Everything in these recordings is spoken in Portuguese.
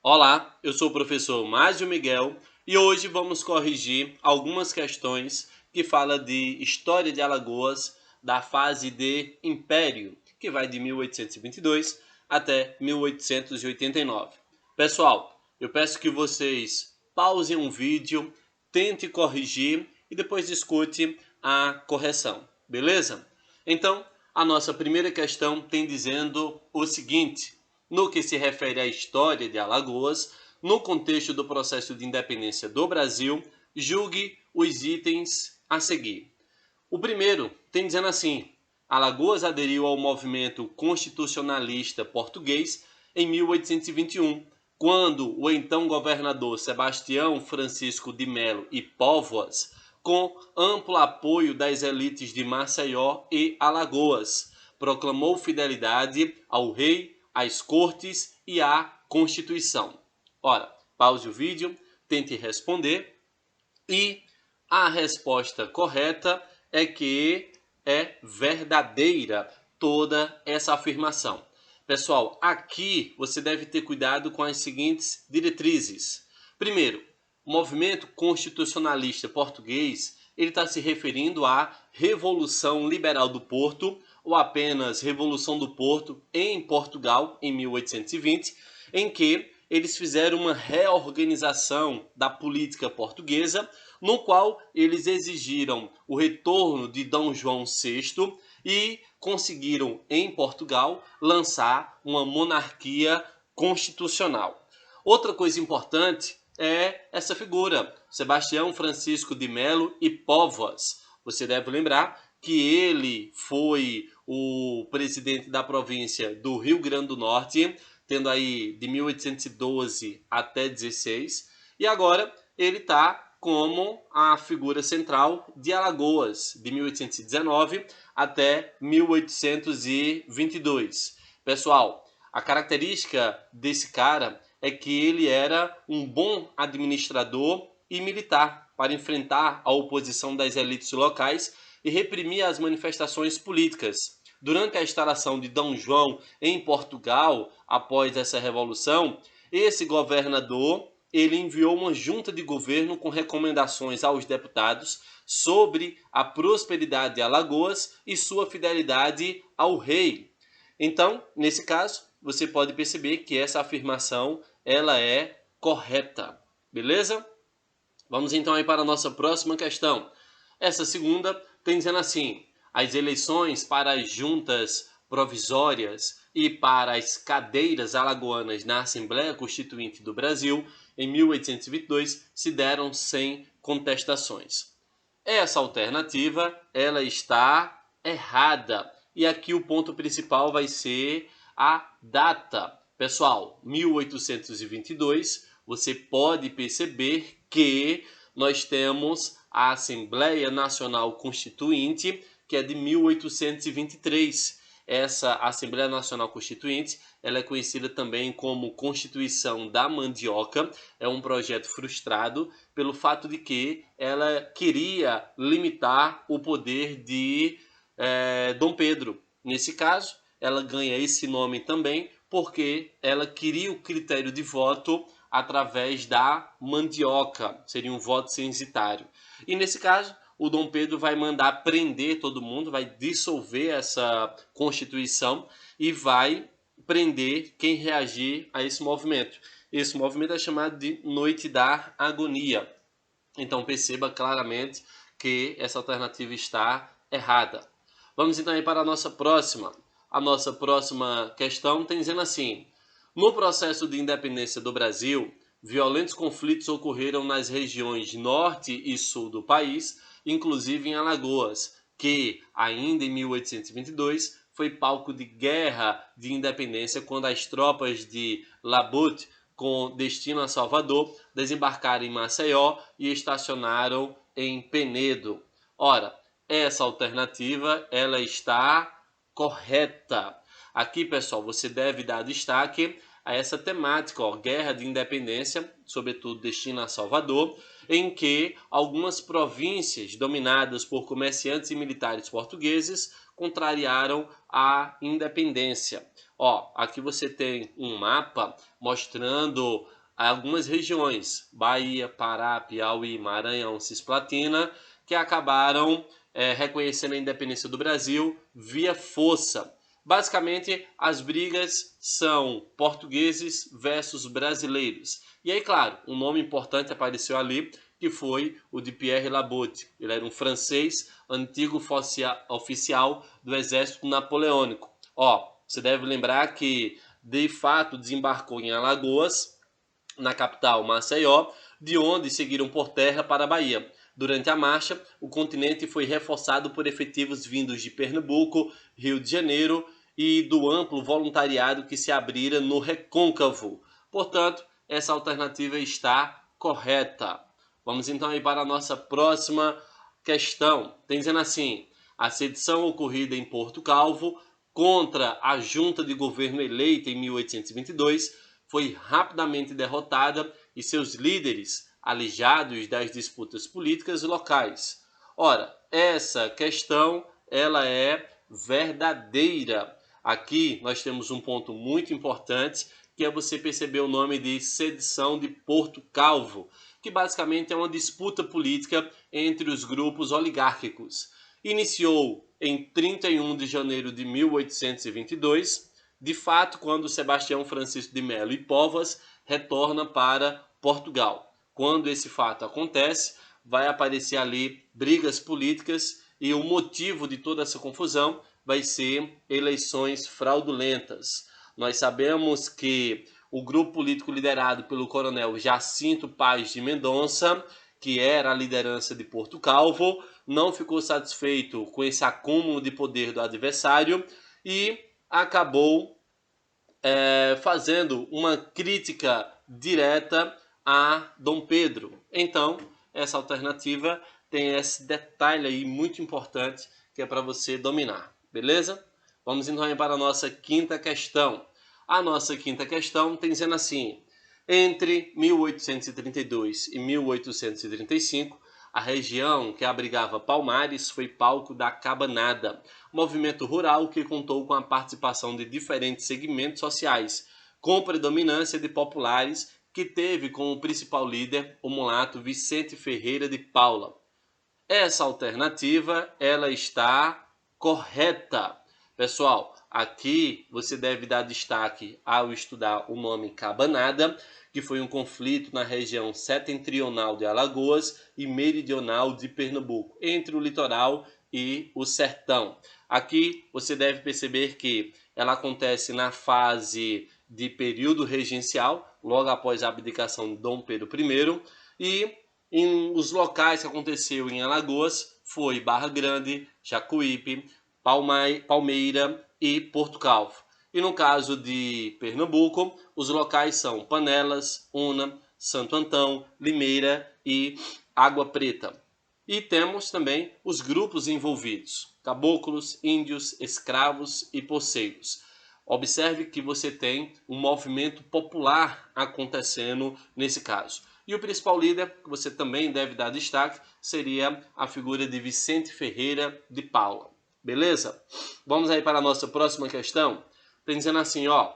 Olá, eu sou o professor Márcio Miguel e hoje vamos corrigir algumas questões que falam de história de Alagoas da fase de Império, que vai de 1822 até 1889. Pessoal, eu peço que vocês pausem um vídeo, tente corrigir e depois escute a correção, beleza? Então, a nossa primeira questão tem dizendo o seguinte: no que se refere à história de Alagoas, no contexto do processo de independência do Brasil, julgue os itens a seguir. O primeiro tem dizendo assim: Alagoas aderiu ao movimento constitucionalista português em 1821, quando o então governador Sebastião Francisco de Melo e Póvoas, com amplo apoio das elites de Maceió e Alagoas, proclamou fidelidade ao rei, às cortes e à Constituição. Ora, pause o vídeo, tente responder e a resposta correta é que é verdadeira toda essa afirmação. Pessoal, aqui você deve ter cuidado com as seguintes diretrizes. Primeiro, o movimento constitucionalista português ele está se referindo à Revolução Liberal do Porto, ou apenas Revolução do Porto em Portugal, em 1820, em que eles fizeram uma reorganização da política portuguesa, no qual eles exigiram o retorno de Dom João VI e conseguiram, em Portugal, lançar uma monarquia constitucional. Outra coisa importante é essa figura, Sebastião Francisco de Melo e Póvoas. Você deve lembrar que ele foi o presidente da província do Rio Grande do Norte, tendo aí de 1812 até 16, e agora ele está como a figura central de Alagoas, de 1819 até 1822. Pessoal, a característica desse cara é que ele era um bom administrador e militar para enfrentar a oposição das elites locais e reprimir as manifestações políticas. Durante a instalação de Dom João em Portugal, após essa revolução, esse governador ele enviou uma junta de governo com recomendações aos deputados sobre a prosperidade de Alagoas e sua fidelidade ao rei. Então, nesse caso, você pode perceber que essa afirmação ela é correta, beleza? Vamos então aí para a nossa próxima questão. Essa segunda tem dizendo assim: as eleições para as juntas provisórias e para as cadeiras alagoanas na Assembleia Constituinte do Brasil em 1822 se deram sem contestações. Essa alternativa ela está errada. E aqui o ponto principal vai ser a data. Pessoal, 1822, você pode perceber que nós temos a Assembleia Nacional Constituinte, que é de 1823. Essa Assembleia Nacional Constituinte ela é conhecida também como Constituição da Mandioca. É um projeto frustrado pelo fato de que ela queria limitar o poder de Dom Pedro. Nesse caso, ela ganha esse nome também porque ela queria o critério de voto através da mandioca, seria um voto censitário. E nesse caso, o Dom Pedro vai mandar prender todo mundo, vai dissolver essa Constituição e vai prender quem reagir a esse movimento. Esse movimento é chamado de Noite da Agonia. Então perceba claramente que essa alternativa está errada. Vamos então aí para a nossa próxima. A nossa próxima questão tem dizendo assim: no processo de independência do Brasil, violentos conflitos ocorreram nas regiões norte e sul do país, inclusive em Alagoas, que, ainda em 1822, foi palco de guerra de independência quando as tropas de Labute, com destino a Salvador, desembarcaram em Maceió e estacionaram em Penedo. Ora, essa alternativa ela está correta. Aqui, pessoal, você deve dar destaque a essa temática, ó, guerra de independência, sobretudo destina a Salvador, em que algumas províncias dominadas por comerciantes e militares portugueses contrariaram a independência. Ó, aqui você tem um mapa mostrando algumas regiões, Bahia, Pará, Piauí, Maranhão, Cisplatina, que acabaram reconhecendo a independência do Brasil via força. Basicamente, as brigas são portugueses versus brasileiros. E aí, claro, um nome importante apareceu ali, que foi o de Pierre Labotte. Ele era um francês, antigo oficial do exército napoleônico. Ó, você deve lembrar que, de fato, desembarcou em Alagoas, na capital Maceió, de onde seguiram por terra para a Bahia. Durante a marcha, o continente foi reforçado por efetivos vindos de Pernambuco, Rio de Janeiro e do amplo voluntariado que se abrira no Recôncavo. Portanto, essa alternativa está correta. Vamos então aí para a nossa próxima questão. Tem dizendo assim: a sedição ocorrida em Porto Calvo contra a junta de governo eleita em 1822 foi rapidamente derrotada e seus líderes alijados das disputas políticas locais. Ora, essa questão ela é verdadeira. Aqui nós temos um ponto muito importante, que é você perceber o nome de sedição de Porto Calvo, que basicamente é uma disputa política entre os grupos oligárquicos. Iniciou em 31 de janeiro de 1822, de fato, quando Sebastião Francisco de Melo e Povas retorna para Portugal. Quando esse fato acontece, vai aparecer ali brigas políticas e o motivo de toda essa confusão vai ser eleições fraudulentas. Nós sabemos que o grupo político liderado pelo coronel Jacinto Paz de Mendonça, que era a liderança de Porto Calvo, não ficou satisfeito com esse acúmulo de poder do adversário e acabou fazendo uma crítica direta a Dom Pedro. Então, essa alternativa tem esse detalhe aí muito importante que é para você dominar, beleza? Vamos então para a nossa quinta questão. A nossa quinta questão tem dizendo assim: entre 1832 e 1835, a região que abrigava Palmares foi palco da Cabanada, movimento rural que contou com a participação de diferentes segmentos sociais, com predominância de populares, que teve como principal líder o mulato Vicente Ferreira de Paula. Essa alternativa ela está correta. Pessoal, aqui você deve dar destaque ao estudar o nome Cabanada, que foi um conflito na região setentrional de Alagoas e meridional de Pernambuco, entre o litoral e o sertão. Aqui você deve perceber que ela acontece na fase de período regencial, logo após a abdicação de Dom Pedro I, e os locais que aconteceu em Alagoas foi Barra Grande, Jacuípe, Palmeira e Porto Calvo. E no caso de Pernambuco, os locais são Panelas, Una, Santo Antão, Limeira e Água Preta. E temos também os grupos envolvidos: caboclos, índios, escravos e poceiros. Observe que você tem um movimento popular acontecendo nesse caso. E o principal líder, que você também deve dar destaque, seria a figura de Vicente Ferreira de Paula. Beleza? Vamos aí para a nossa próxima questão. Tem dizendo assim, ó,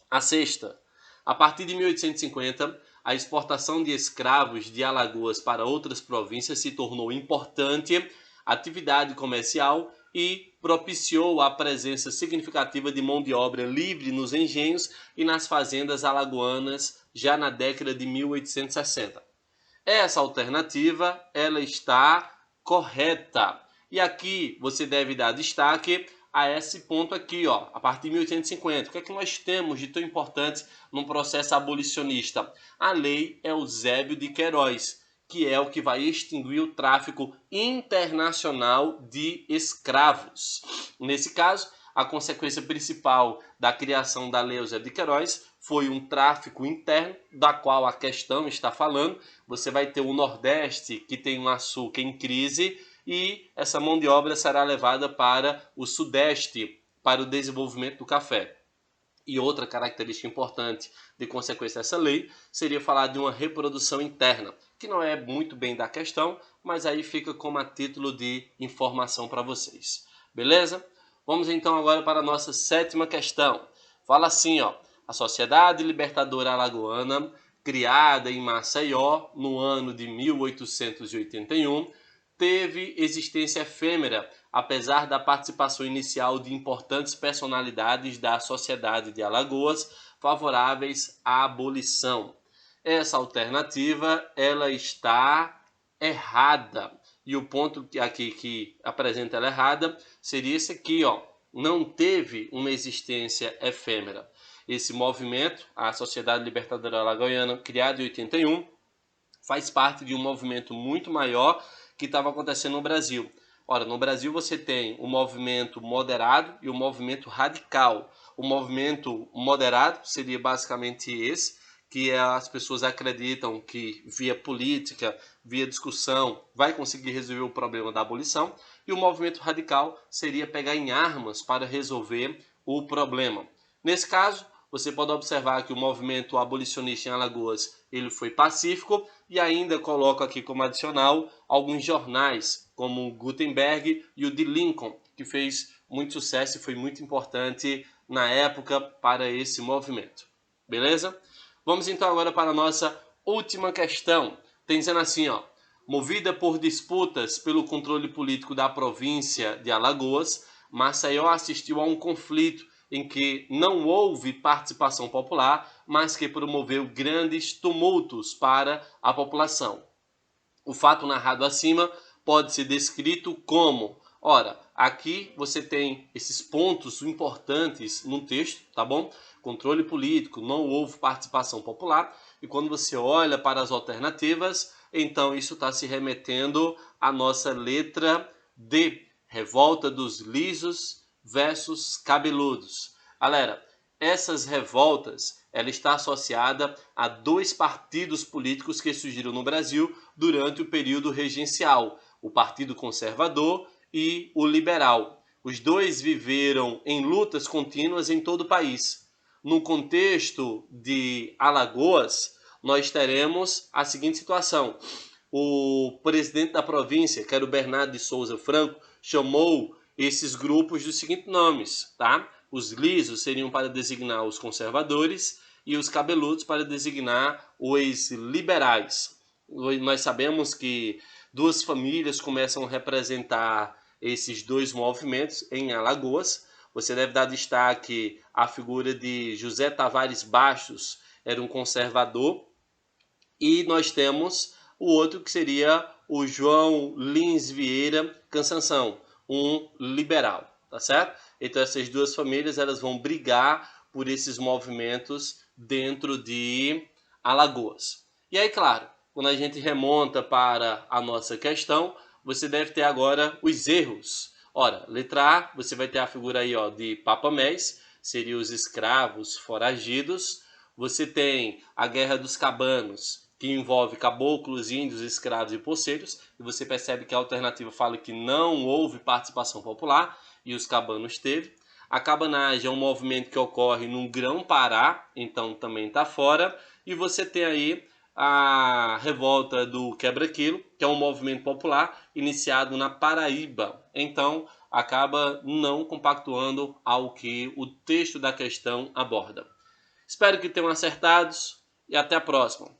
a sexta. A partir de 1850, a exportação de escravos de Alagoas para outras províncias se tornou importante atividade comercial e propiciou a presença significativa de mão de obra livre nos engenhos e nas fazendas alagoanas já na década de 1860. Essa alternativa ela está correta. E aqui você deve dar destaque a esse ponto aqui, ó, a partir de 1850. O que é que nós temos de tão importante num processo abolicionista? A lei Eusébio de Queiroz, que é o que vai extinguir o tráfico internacional de escravos. Nesse caso, a consequência principal da criação da lei Eusébio de Queiroz foi um tráfico interno, da qual a questão está falando. Você vai ter o Nordeste, que tem um açúcar em crise, e essa mão de obra será levada para o Sudeste, para o desenvolvimento do café. E outra característica importante de consequência dessa lei seria falar de uma reprodução interna, que não é muito bem da questão, mas aí fica como a título de informação para vocês. Beleza? Vamos então agora para a nossa sétima questão. Fala assim, ó: a Sociedade Libertadora Alagoana, criada em Maceió no ano de 1881, teve existência efêmera, apesar da participação inicial de importantes personalidades da sociedade de Alagoas favoráveis à abolição. Essa alternativa ela está errada. E o ponto aqui que apresenta ela errada seria esse aqui, ó: não teve uma existência efêmera. Esse movimento, a Sociedade Libertadora Alagoana, criada em 81, faz parte de um movimento muito maior que estava acontecendo no Brasil. Ora, no Brasil você tem o movimento moderado e o movimento radical. O movimento moderado seria basicamente esse, que as pessoas acreditam que via política, via discussão, vai conseguir resolver o problema da abolição. E o movimento radical seria pegar em armas para resolver o problema. Nesse caso, você pode observar que o movimento abolicionista em Alagoas ele foi pacífico, e ainda coloco aqui como adicional alguns jornais, como o Gutenberg e o de Lincoln, que fez muito sucesso e foi muito importante na época para esse movimento. Beleza? Vamos então agora para a nossa última questão. Tem dizendo assim, ó: movida por disputas pelo controle político da província de Alagoas, Maceió assistiu a um conflito em que não houve participação popular, mas que promoveu grandes tumultos para a população. O fato narrado acima pode ser descrito como... Ora, aqui você tem esses pontos importantes no texto, tá bom? Controle político, não houve participação popular. E quando você olha para as alternativas, então isso está se remetendo à nossa letra D, revolta dos lisos versus cabeludos. Galera, essas revoltas ela está associada a dois partidos políticos que surgiram no Brasil durante o período regencial, o Partido Conservador e o Liberal. Os dois viveram em lutas contínuas em todo o país. No contexto de Alagoas, nós teremos a seguinte situação: o presidente da província, que era o Bernardo de Souza Franco, chamou esses grupos dos seguintes nomes, tá? Os lisos seriam para designar os conservadores e os cabeludos para designar os liberais. Nós sabemos que duas famílias começam a representar esses dois movimentos em Alagoas. Você deve dar destaque à figura de José Tavares Bastos, era um conservador, e nós temos o outro que seria o João Lins Vieira Cansanção, um liberal, tá certo? Então essas duas famílias elas vão brigar por esses movimentos dentro de Alagoas. E aí, claro, quando a gente remonta para a nossa questão, você deve ter agora os erros. Ora, letra A, você vai ter a figura aí, ó, de papamés, seriam os escravos foragidos. Você tem a Guerra dos Cabanos, que envolve caboclos, índios, escravos e poceiros, e você percebe que a alternativa fala que não houve participação popular, e os cabanos teve. A cabanagem é um movimento que ocorre no Grão-Pará, então também está fora. E você tem aí a revolta do Quebra-Quilo, que é um movimento popular iniciado na Paraíba. Então acaba não compactuando ao que o texto da questão aborda. Espero que tenham acertado e até a próxima.